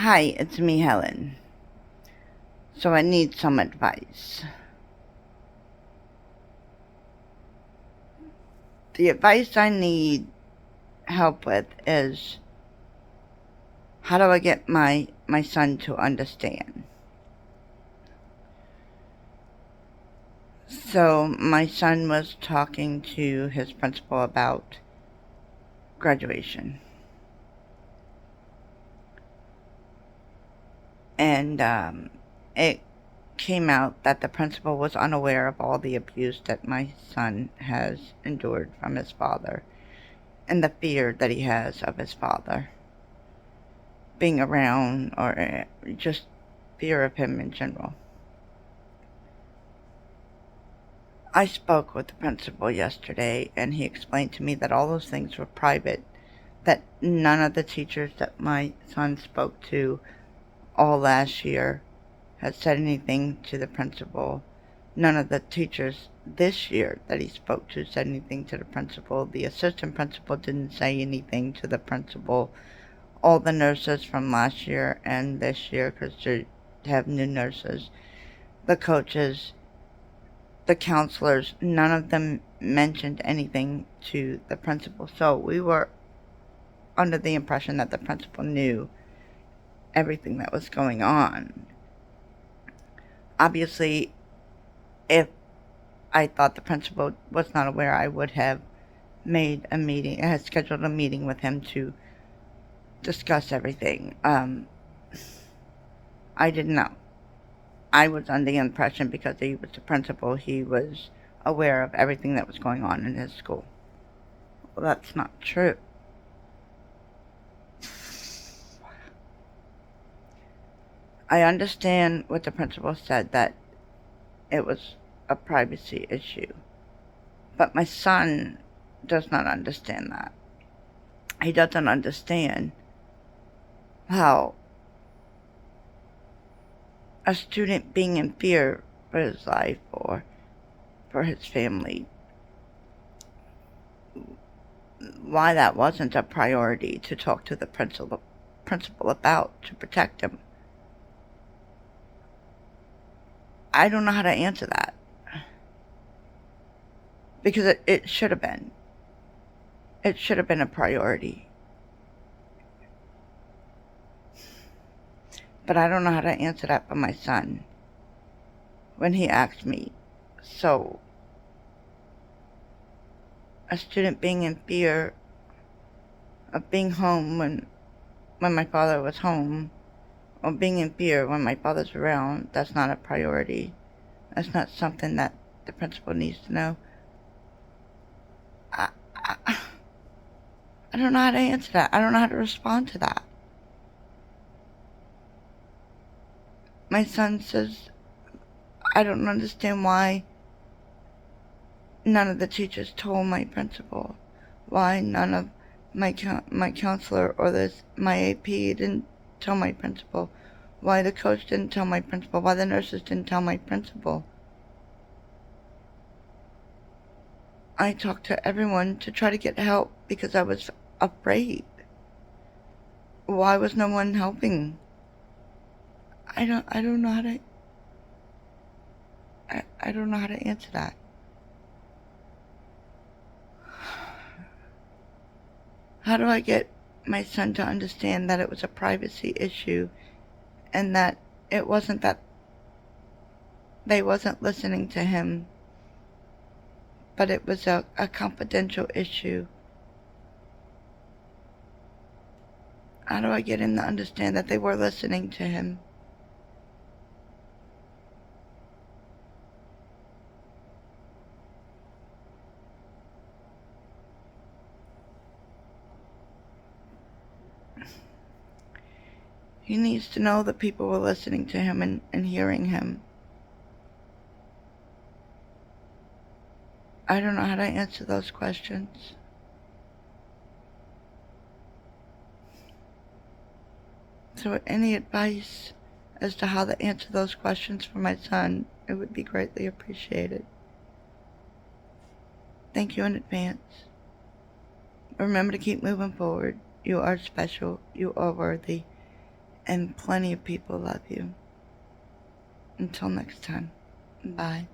Hi, it's me, Helen. So I need some advice. The advice I need help with is how do I get my son to understand? So my son was talking to his principal about graduation. And it came out that the principal was unaware of all the abuse that my son has endured from his father and the fear that he has of his father being around, or just fear of him in general. I spoke with the principal yesterday, and he explained to me that all those things were private, that none of the teachers that my son spoke to all last year had said anything to the principal. None of the teachers this year that he spoke to said anything to the principal. The assistant principal didn't say anything to the principal. All the nurses from last year and this year, because they have new nurses, the coaches, the counselors, none of them mentioned anything to the principal. So we were under the impression that the principal knew everything that was going on. Obviously, if I thought the principal was not aware, I would have made a meeting, I had scheduled a meeting with him to discuss everything. I didn't know. I was under the impression because he was the principal, he was aware of everything that was going on in his school. Well, that's not true. I understand what the principal said, that it was a privacy issue. But my son does not understand that. He doesn't understand how a student being in fear for his life or for his family, why that wasn't a priority to talk to the principal about to protect him. I don't know how to answer that. Because it should have been. It should have been a priority. But I don't know how to answer that for my son. When he asked me, so a student being in fear of being home when my father was home, or being in fear when my father's around, that's not a priority. That's not something that the principal needs to know. I, I, I don't know how to answer that. I don't know how to respond to that. My son says, I don't understand why none of the teachers told my principal. Why none of my counselor or my AP didn't tell my principal. Why the coach didn't tell my principal. Why the nurses didn't tell my principal. I talked to everyone to try to get help because I was afraid. Why was no one helping? I don't know how to I don't know how to answer that. How do I get my son to understand that it was a privacy issue and that it wasn't that they wasn't listening to him, but it was a confidential issue? How do I get him to understand that they were listening to him? He needs to know that people were listening to him and hearing him. I don't know how to answer those questions. So any advice as to how to answer those questions for my son, it would be greatly appreciated. Thank you in advance. Remember to keep moving forward. You are special. You are worthy. and plenty of people love you. Until next time, bye.